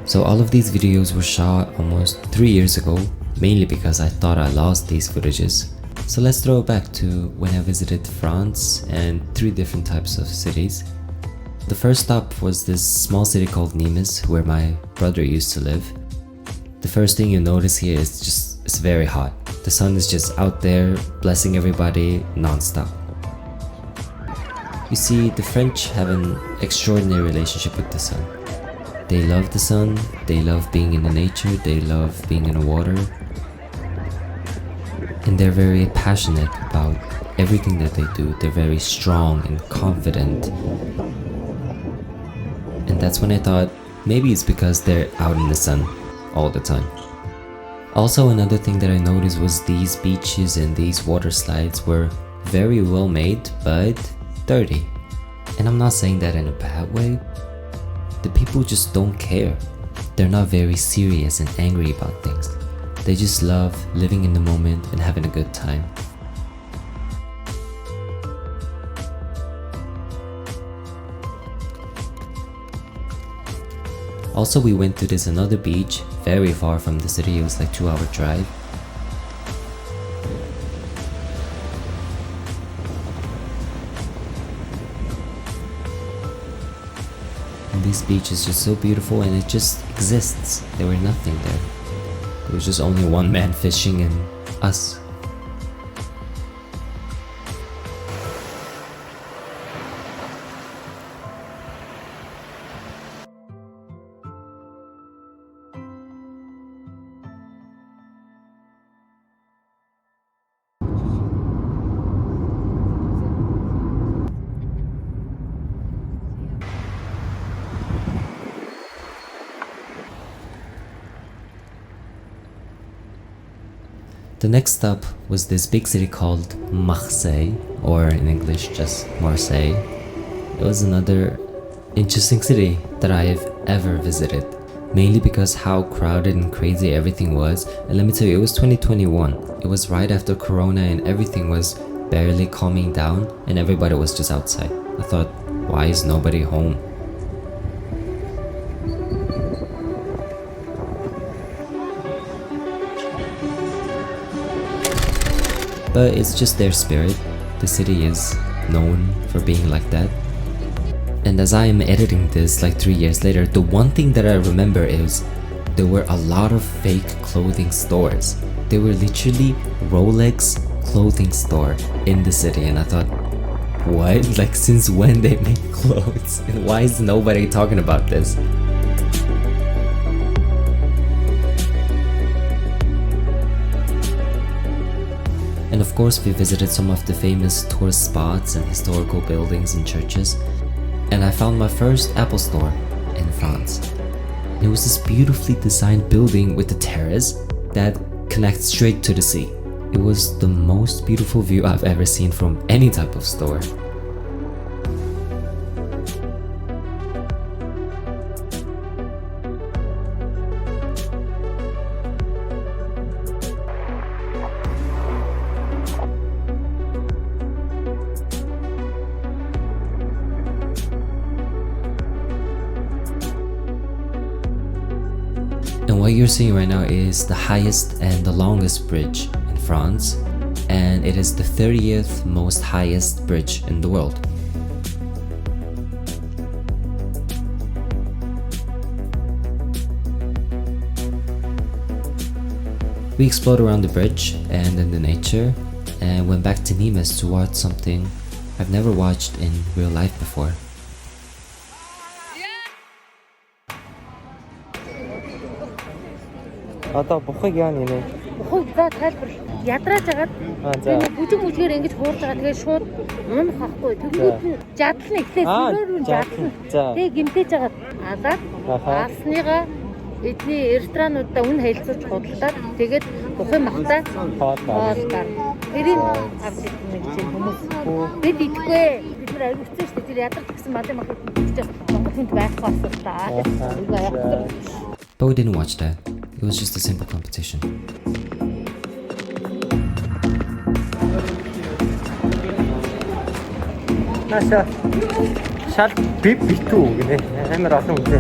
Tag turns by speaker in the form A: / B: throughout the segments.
A: So all of these videos were shot almost 3 years ago, mainly because I thought I lost these footages. So let's throw it back to when I visited France and 3 different types of cities. The first stop was this small city called Nîmes, where my brother used to live. The first thing you notice here is it's very hot. The sun is just out there blessing everybody non-stop. You see, the French have an extraordinary relationship with the sun. They love the sun, they love being in the nature, they love being in the water. And they're very passionate about everything that they do. They're very strong and confident. And that's when I thought, maybe it's because they're out in the sun all the time. Also, another thing that I noticed was these beaches and these water slides were very well made, but dirty. And I'm not saying that in a bad way. The people just don't care. They're not very serious and angry about things. They just love living in the moment and having a good time. Also, we went to this another beach, very far from the city. It was like 2-hour drive. And this beach is just so beautiful, and it just exists. There were nothing there. There was just only one man fishing and us. The next stop was this big city called Marseille, or in English just Marseille. It was another interesting city that I have ever visited, mainly because how crowded and crazy everything was. And let me tell you, it was 2021. It was right after Corona and everything was barely calming down and everybody was just outside. I thought, why is nobody home? But it's just their spirit. The city is known for being like that. And as I am editing this like 3 years later, the one thing that I remember is there were a lot of fake clothing stores. There were literally Rolex clothing store in the city, and I thought, what? Like, since when they make clothes? And why is nobody talking about this? And of course, we visited some of the famous tourist spots and historical buildings and churches. And I found my first Apple store in France. It was this beautifully designed building with a terrace that connects straight to the sea. It was the most beautiful view I've ever seen from any type of store. And what you're seeing right now is the highest and the longest bridge in France, and it is the 30th most highest bridge in the world. We explored around the bridge and in the nature, and went back to Nîmes to watch something I've never watched in real life before.
B: Одоо бухыг яа нэ?
C: Бухыг за тайлбар ядрааж агаад энэ бүжиг мүжгээр ингэж хуурж байгаа. Тэгээ шууд унах байхгүй. Тэгвэл жадлна эхлээд зүрээр жадлна. Тэгээ гимтэж агаад алаад алсныгаа эдний ресторануудаа үн хэлцүүлж бодлоо. Тэгээд бухын махтай хоол гар. Тэрийг авч ирэх нэг чинь хүмүүс. Бид идэхгүй. Бид нар аюултай шүү дээ. тэр ядарч гисэн мад юм ахыг хийж Монгол хүнд байхгүй байна.
A: But we didn't watch that. It was just a simple competition.
B: Наша шал битүү гинэ. Амар олон үнэ.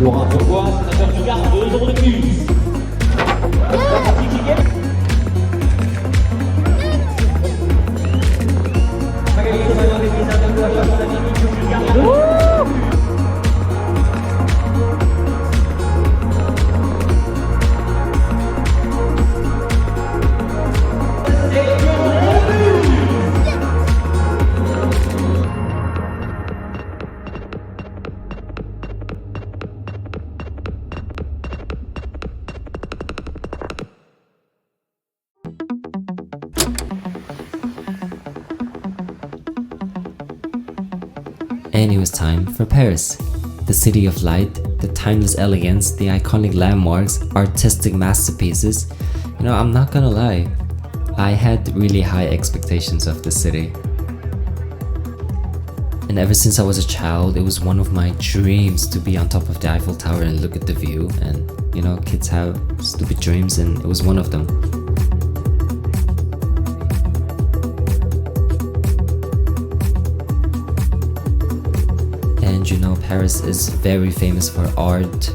D: Laurent Pourquoi, sénateur du Gard, 2 € de plus.
A: And it was time for Paris, the city of light, the timeless elegance, the iconic landmarks, artistic masterpieces. You know, I'm not gonna lie, I had really high expectations of the city. And ever since I was a child, it was one of my dreams to be on top of the Eiffel Tower and look at the view. And you know, kids have stupid dreams, and it was one of them. And you know, Paris is very famous for art,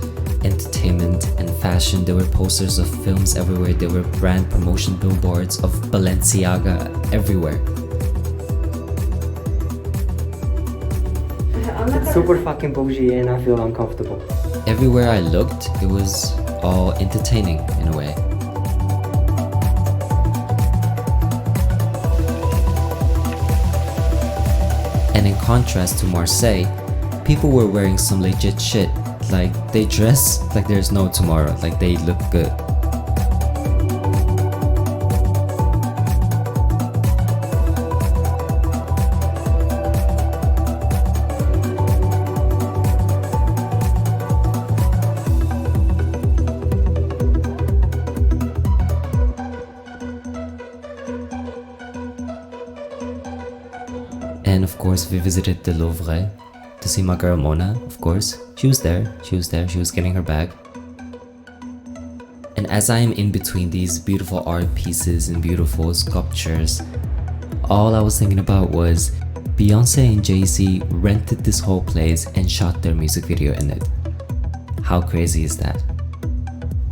A: entertainment, and fashion. There were posters of films everywhere. There were brand promotion billboards of Balenciaga everywhere.
B: It's super fucking bougie and I feel uncomfortable.
A: Everywhere I looked, it was all entertaining in a way. And in contrast to Marseille, people were wearing some legit shit. Like, they dress like there's no tomorrow, like they look good. And of course, we visited the Louvre to see my girl Mona, of course. She was there, she was getting her bag. And as I am in between these beautiful art pieces and beautiful sculptures, all I was thinking about was Beyonce and Jay-Z rented this whole place and shot their music video in it. How crazy is that?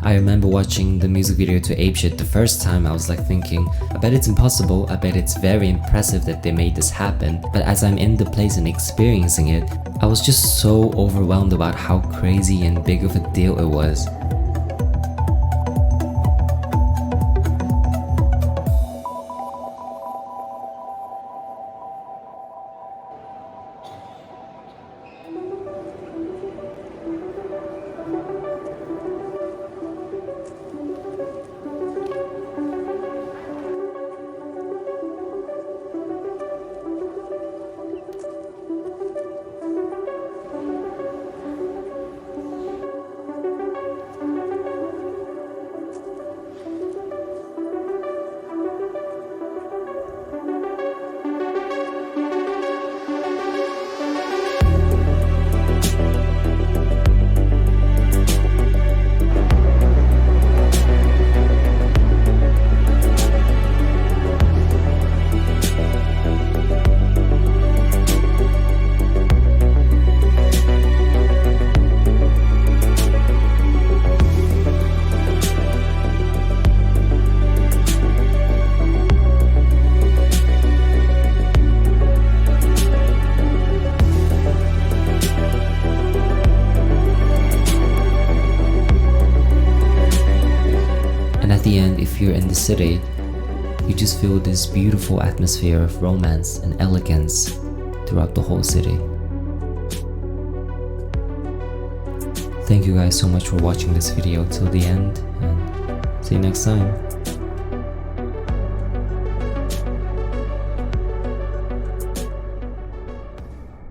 A: I remember watching the music video to Ape Shit the first time. I was like thinking, I bet it's impossible, I bet it's very impressive that they made this happen. But as I'm in the place and experiencing it, I was just so overwhelmed about how crazy and big of a deal it was. the end, if you're in the city, you just feel this beautiful atmosphere of romance and elegance throughout the whole city. Thank you guys so much for watching this video till the end, and see you next time.